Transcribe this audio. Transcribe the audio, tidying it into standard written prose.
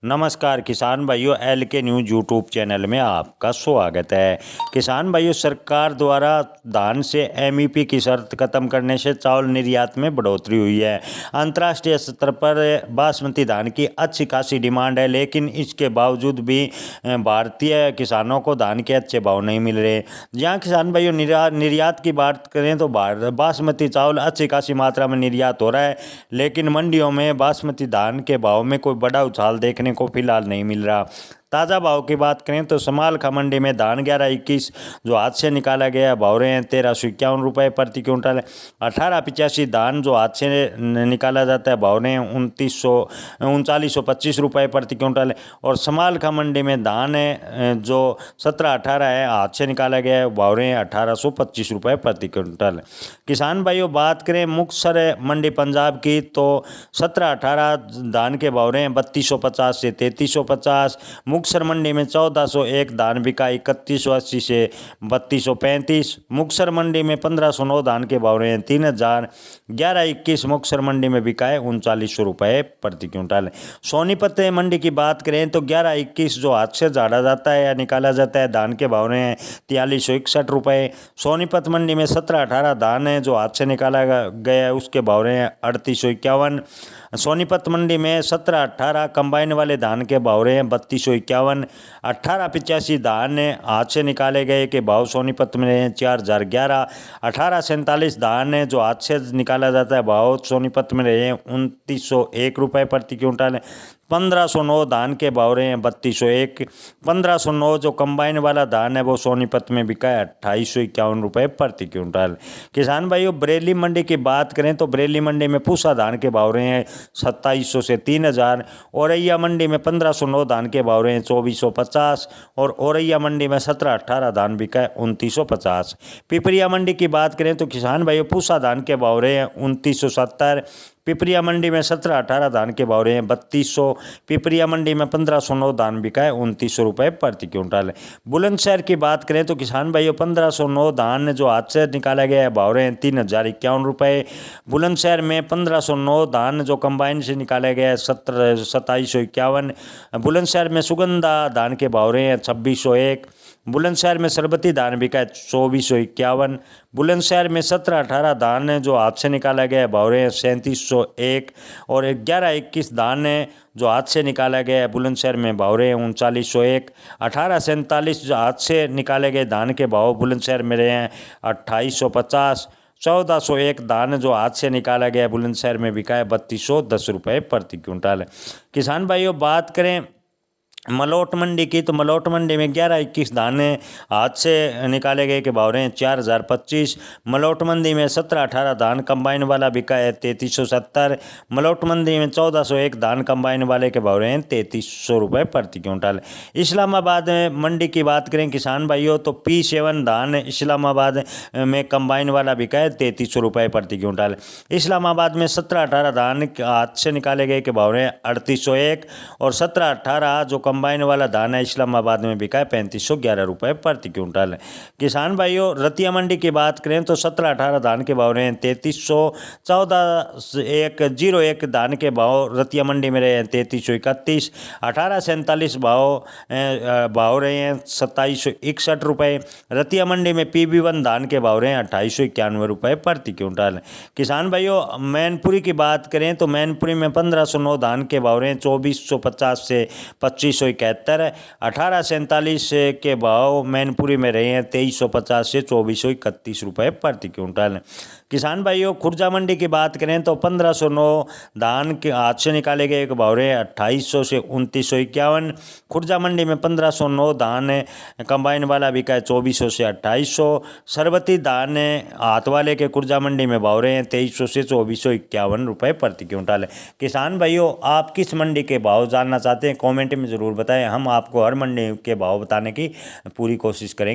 नमस्कार किसान भाइयों, एल के न्यूज़ यूट्यूब चैनल में आपका स्वागत है। किसान भाइयों, सरकार द्वारा धान से एमईपी की शर्त खत्म करने से चावल निर्यात में बढ़ोतरी हुई है। अंतर्राष्ट्रीय स्तर पर बासमती धान की अच्छी खासी डिमांड है, लेकिन इसके बावजूद भी भारतीय किसानों को धान के अच्छे भाव नहीं मिल रहे। जहाँ किसान भाइयों निर्यात की बात करें तो बासमती चावल अच्छी खासी मात्रा में निर्यात हो रहा है, लेकिन मंडियों में बासमती धान के भाव में कोई बड़ा उछाल देखने को फिलहाल नहीं मिल रहा। ताज़ा भाव की बात करें तो समालखा मंडी में धान 1121 जो हाथ से निकाला गया भाव रहे हैं 1351 प्रति क्विंटल। 1885 धान जो हाथ से निकाला जाता है भाव रहे हैं 3925 रुपये प्रति क्विंटल। और समालखा मंडी में धान है जो 1718 है हाथ से निकाला गया है भाव रहे हैं 1825 रुपये प्रति क्विंटल। किसान भाइयों, बात करें मुक्तसर मंडी पंजाब की तो 1718 धान के भाव रहे हैं 3250 से 3350। मुक्तसर मंडी में 1401 धान बिका 3180 से 3235। मुक्तसर मंडी में 1509 धान के भाव रहे हैं 3000। 1121 मुक्तसर मंडी में बिका है 3900 रुपये प्रति क्विंटल। सोनीपत मंडी की बात करें तो 1121 जो हाथ से झाड़ा जाता है या निकाला जाता है धान के भाव रहे हैं 4361 रुपये। सोनीपत मंडी में 1718 धान है जो हाथ से निकाला गया है उसके भाव रहे हैं 3851। सोनीपत मंडी में 1718 कंबाइन वाले धान के भाव रहे हैं 3251। 1885 धान हाथ से निकाले गए के भाव सोनीपत में रहे हैं 4011। 1847 धान जो हाथ से निकाला जाता है भाव सोनीपत में रहे हैं 2901 रुपये प्रति क्विंटल। 1509 धान के भाव रहे हैं 3201। 1509 जो कंबाइन वाला धान है वो सोनीपत में बिका है 2851 रुपये प्रति क्विंटल। किसान भाइयों, बरेली मंडी की बात करें तो बरेली मंडी में पूसा धान के भाव रहे हैं 2700 से 3000। औरैया मंडी में 1509 धान के भाव रहे हैं 2450। और औरैया मंडी में 1718 धान बिका है 2950। पिपरिया मंडी की बात करें तो किसान भाइयों पूसा धान के भाव रहे हैं 2970। पिपरिया मंडी में 1718 धान के भाव रहे हैं 3200। पिपरिया मंडी में 1509 धान बिका है 2900 रुपये प्रति क्विंटल। बुलंदशहर की बात करें तो किसान भाइयों 1509 धान जो हाथ से निकाला गया है भाव रहे हैं 3051 रुपये। बुलंदशहर में 1509 धान जो कंबाइन से निकाला गया है 2751। बुलंदशहर में सुगंधा धान के भाव रहे हैं 2601। बुलंदशहर में सरबती धान बिका है 2451। बुलंदशहर में 1718 धान जो हाथ से निकाला गया है भाव रहे हैं 3701। और 1121 धान जो हाथ से निकाला गया है बुलंदशहर में भाव रहे हैं 3901। 1847 जो हाथ से निकाले गए धान के भाव बुलंदशहर में रहे हैं 2850। 1401 धान जो हाथ से निकाला गया बुलंदशहर में बिका है 3210 रुपये प्रति क्विंटल। किसान भाइयों, बात करें मलोट मंडी की तो मलोट मंडी में 1121 धान हाथ से निकाले गए के भाव रहे हैं 4025। मलोट मंडी में 1718 धान कंबाइन वाला बिका है 3370। मलोट मंडी में 1401 धान कंबाइन वाले के भाव रहे हैं 3300 रुपये प्रति क्विंटल। इस्लामाबाद मंडी की बात करें किसान भाइयों तो P7 धान इस्लामाबाद में कंबाइन वाला बिका है 3300 रुपये प्रति क्विंटल। इस्लामाबाद में 1718 धान हाथ से निकाले गए के भाव रहे हैं 3801। और 1718 जो कंबाइन वाला धान है इस्लामाबाद में बिका है 3511 रुपये प्रति क्विंटल। किसान भाइयों, रतिया मंडी की बात करें तो 1718 धान के भाव रहे हैं 3300। 1401 धान के भाव रतिया मंडी में रहे हैं 3331। 1847 भाव रहे हैं 2761 रुपये। रतिया मंडी में PB1 धान के भाव रहे हैं 2891 रुपये प्रति क्विंटल। किसान भाइयों, मैनपुरी की बात करें तो मैनपुरी में 1509 धान के भाव रहे हैं 2450 से 2571। 1847 के भाव मैनपुरी में रहे हैं 2350 से 2431 रुपये प्रति क्विंटल। किसान भाइयों, खुर्जा मंडी की बात करें तो 1509 धान के हाथ से निकाले गए के भाव रहे हैं 2800 से 2951। खुर्जा मंडी में 1509 धान कंबाइन वाला बिका है 2400 से 2800। सरबती धान हाथ वाले के खुर्जा मंडी में भाव रहे हैं 2300 से 2451 रुपये प्रति क्विंटल। किसान भाइयों, आप किस मंडी के भाव जानना चाहते हैं कमेंट में ज़रूर बताएं। हम आपको हर मंडी के भाव बताने की पूरी कोशिश करेंगे।